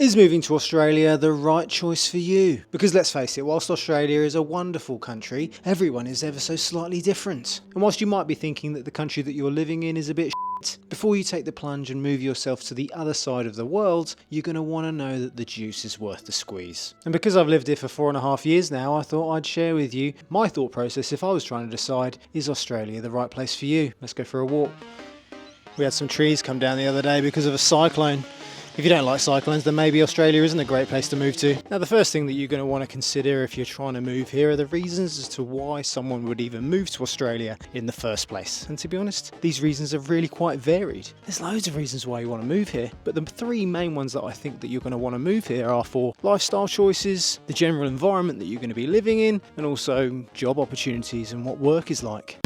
Is moving to Australia the right choice for you? Because let's face it, whilst Australia is a wonderful country, everyone is ever so slightly different. And whilst you might be thinking that the country that you're living in is a bit shit, before you take the plunge and move yourself to the other side of the world, you're going to want to know that the juice is worth the squeeze. And because I've lived here for 4.5 years now, I thought I'd share with you my thought process if I was trying to decide, is Australia the right place for you? Let's go for a walk. We had some trees come down the other day because of a cyclone. If you don't like cyclones, then maybe Australia isn't a great place to move to. Now, the first thing that you're going to want to consider if you're trying to move here are the reasons as to why someone would even move to Australia in the first place. And to be honest, these reasons are really quite varied. There's loads of reasons why you want to move here, but the three main ones that I think that you're going to want to move here are for lifestyle choices, the general environment that you're going to be living in, and also job opportunities and what work is like.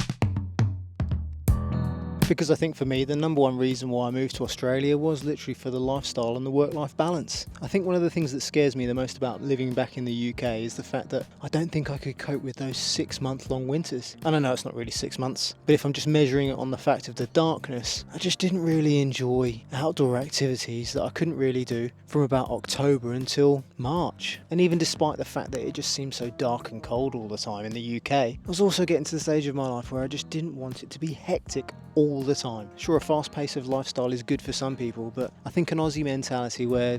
Because I think for me, the number one reason why I moved to Australia was literally for the lifestyle and the work-life balance. I think one of the things that scares me the most about living back in the UK is the fact that I don't think I could cope with those 6-month-long winters. And I know it's not really 6 months, but if I'm just measuring it on the fact of the darkness, I just didn't really enjoy outdoor activities that I couldn't really do from about October until March. And even despite the fact that it just seemed so dark and cold all the time in the UK, I was also getting to the stage of my life where I just didn't want it to be hectic all the time. Sure, a fast pace of lifestyle is good for some people, but I think an Aussie mentality where,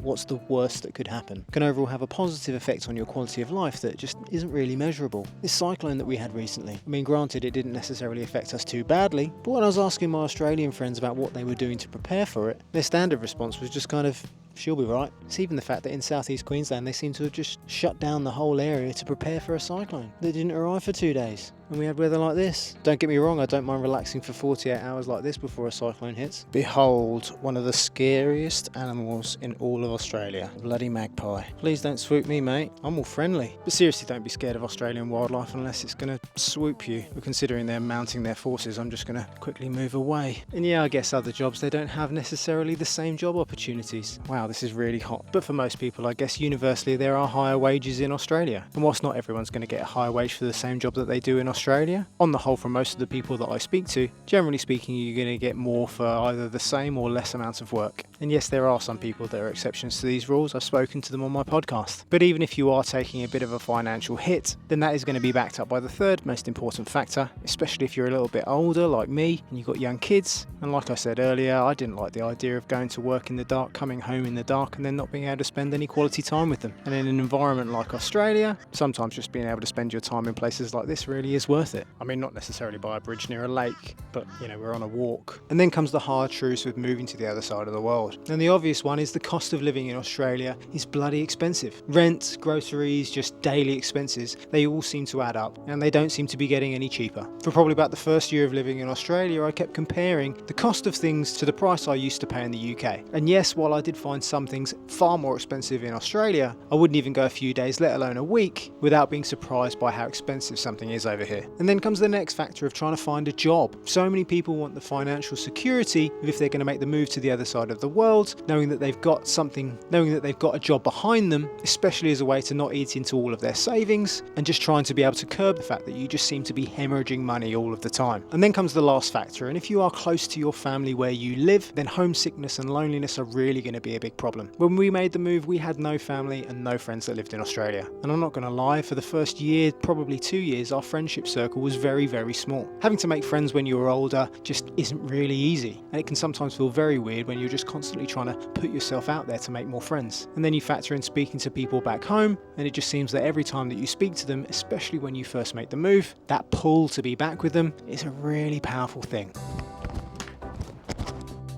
what's the worst that could happen, can overall have a positive effect on your quality of life that just isn't really measurable. This cyclone that we had recently, granted it didn't necessarily affect us too badly, but when I was asking my Australian friends about what they were doing to prepare for it, their standard response was just kind of, she'll be right. It's even the fact that in southeast Queensland they seem to have just shut down the whole area to prepare for a cyclone that didn't arrive for 2 days. And we had weather like this. Don't get me wrong, I don't mind relaxing for 48 hours like this before a cyclone hits. Behold, one of the scariest animals in all of Australia. A bloody magpie. Please don't swoop me, mate. I'm all friendly. But seriously, don't be scared of Australian wildlife unless it's going to swoop you. But considering they're mounting their forces, I'm just going to quickly move away. And yeah, I guess other jobs, they don't have necessarily the same job opportunities. Wow, this is really hot. But for most people, I guess universally there are higher wages in Australia. And whilst not everyone's going to get a higher wage for the same job that they do in Australia, on the whole, from most of the people that I speak to, generally speaking, you're going to get more for either the same or less amount of work. And yes, there are some people that are exceptions to these rules. I've spoken to them on my podcast. But even if you are taking a bit of a financial hit, then that is going to be backed up by the third most important factor, especially if you're a little bit older like me and you've got young kids. And like I said earlier, I didn't like the idea of going to work in the dark, coming home in the dark, and then not being able to spend any quality time with them. And in an environment like Australia, sometimes just being able to spend your time in places like this really is worth it. Not necessarily by a bridge near a lake, but we're on a walk. And then comes the hard truths with moving to the other side of the world. And the obvious one is the cost of living in Australia is bloody expensive. Rent, groceries, just daily expenses, they all seem to add up, and they don't seem to be getting any cheaper. For probably about the first year of living in Australia, I kept comparing the cost of things to the price I used to pay in the UK. And yes, while I did find some things far more expensive in Australia, I wouldn't even go a few days, let alone a week, without being surprised by how expensive something is over here. And then comes the next factor of trying to find a job. So many people want the financial security of if they're going to make the move to the other side of the world, knowing that they've got a job behind them, especially as a way to not eat into all of their savings, and just trying to be able to curb the fact that you just seem to be hemorrhaging money all of the time. And then comes the last factor, and if you are close to your family where you live, then homesickness and loneliness are really going to be a big problem. When we made the move, we had no family and no friends that lived in Australia. And I'm not going to lie, for the first year, probably 2 years, our friendship circle was very, very small. Having to make friends when you're older just isn't really easy, and it can sometimes feel very weird when you're just constantly trying to put yourself out there to make more friends. And then you factor in speaking to people back home, and it just seems that every time that you speak to them, especially when you first make the move, that pull to be back with them is a really powerful thing.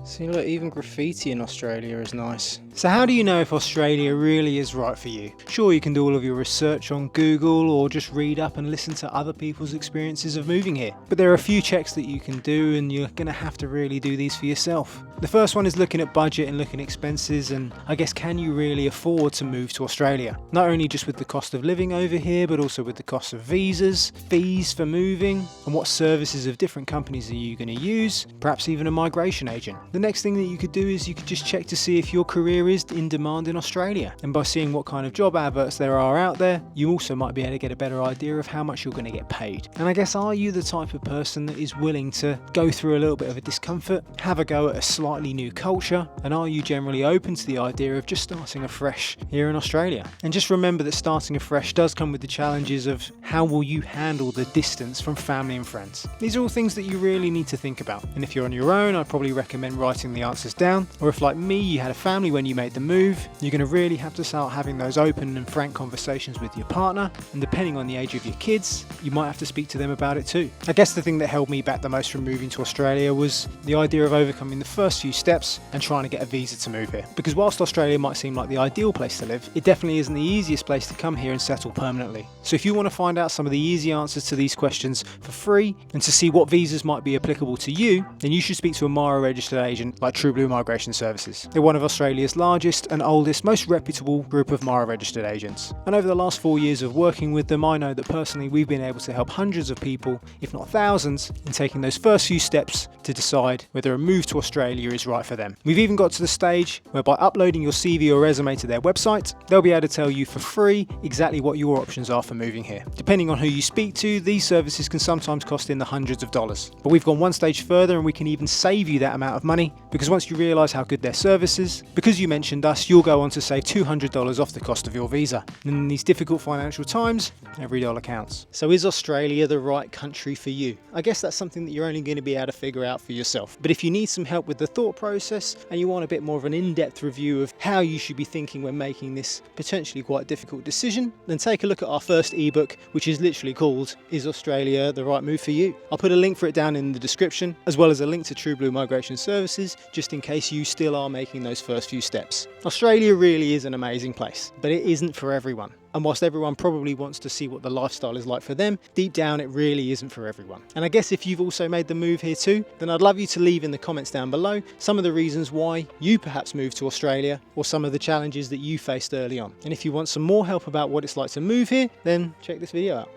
See, look, even graffiti in Australia is nice. So how do you know if Australia really is right for you? Sure, you can do all of your research on Google or just read up and listen to other people's experiences of moving here. But there are a few checks that you can do, and you're going to have to really do these for yourself. The first one is looking at budget and looking at expenses, and I guess, can you really afford to move to Australia? Not only just with the cost of living over here, but also with the cost of visas, fees for moving, and what services of different companies are you going to use, perhaps even a migration agent. The The next thing that you could do is you could just check to see if your career is in demand in Australia. And by seeing what kind of job adverts there are out there, you also might be able to get a better idea of how much you're going to get paid. And I guess, are you the type of person that is willing to go through a little bit of a discomfort, have a go at a slightly new culture, and are you generally open to the idea of just starting afresh here in Australia? And just remember that starting afresh does come with the challenges of how will you handle the distance from family and friends. These are all things that you really need to think about. And if you're on your own, I'd probably recommend writing the answers down. Or if, like me, you had a family when you made the move, you're going to really have to start having those open and frank conversations with your partner. And depending on the age of your kids, you might have to speak to them about it too. I guess the thing that held me back the most from moving to Australia was the idea of overcoming the first few steps and trying to get a visa to move here. Because whilst Australia might seem like the ideal place to live, it definitely isn't the easiest place to come here and settle permanently. So if you want to find out some of the easy answers to these questions for free and to see what visas might be applicable to you, then you should speak to a MARA registered agent like True Blue Migration Services. They're one of Australia's largest and oldest, most reputable group of MARA registered agents. And over the last 4 years of working with them, I know that personally we've been able to help hundreds of people, if not thousands, in taking those first few steps to decide whether a move to Australia is right for them. We've even got to the stage where by uploading your CV or resume to their website, they'll be able to tell you for free exactly what your options are for moving here. Depending on who you speak to, these services can sometimes cost in the hundreds of dollars. But we've gone one stage further and we can even save you that amount of money, because once you realise how good their service is, because you mentioned us, you'll go on to save $200 off the cost of your visa. And in these difficult financial times, every dollar counts. So is Australia the right country for you? I guess that's something that you're only going to be able to figure out for yourself. But if you need some help with the thought process and you want a bit more of an in-depth review of how you should be thinking when making this potentially quite difficult decision, then take a look at our first ebook, which is literally called Is Australia the Right Move for You? I'll put a link for it down in the description, as well as a link to True Blue Migration Services, just in case you still are making those first few steps. Australia really is an amazing place, but it isn't for everyone. And whilst everyone probably wants to see what the lifestyle is like for them, deep down it really isn't for everyone. And I guess if you've also made the move here too, then I'd love you to leave in the comments down below some of the reasons why you perhaps moved to Australia, or some of the challenges that you faced early on. And if you want some more help about what it's like to move here, then check this video out.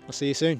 I'll see you soon.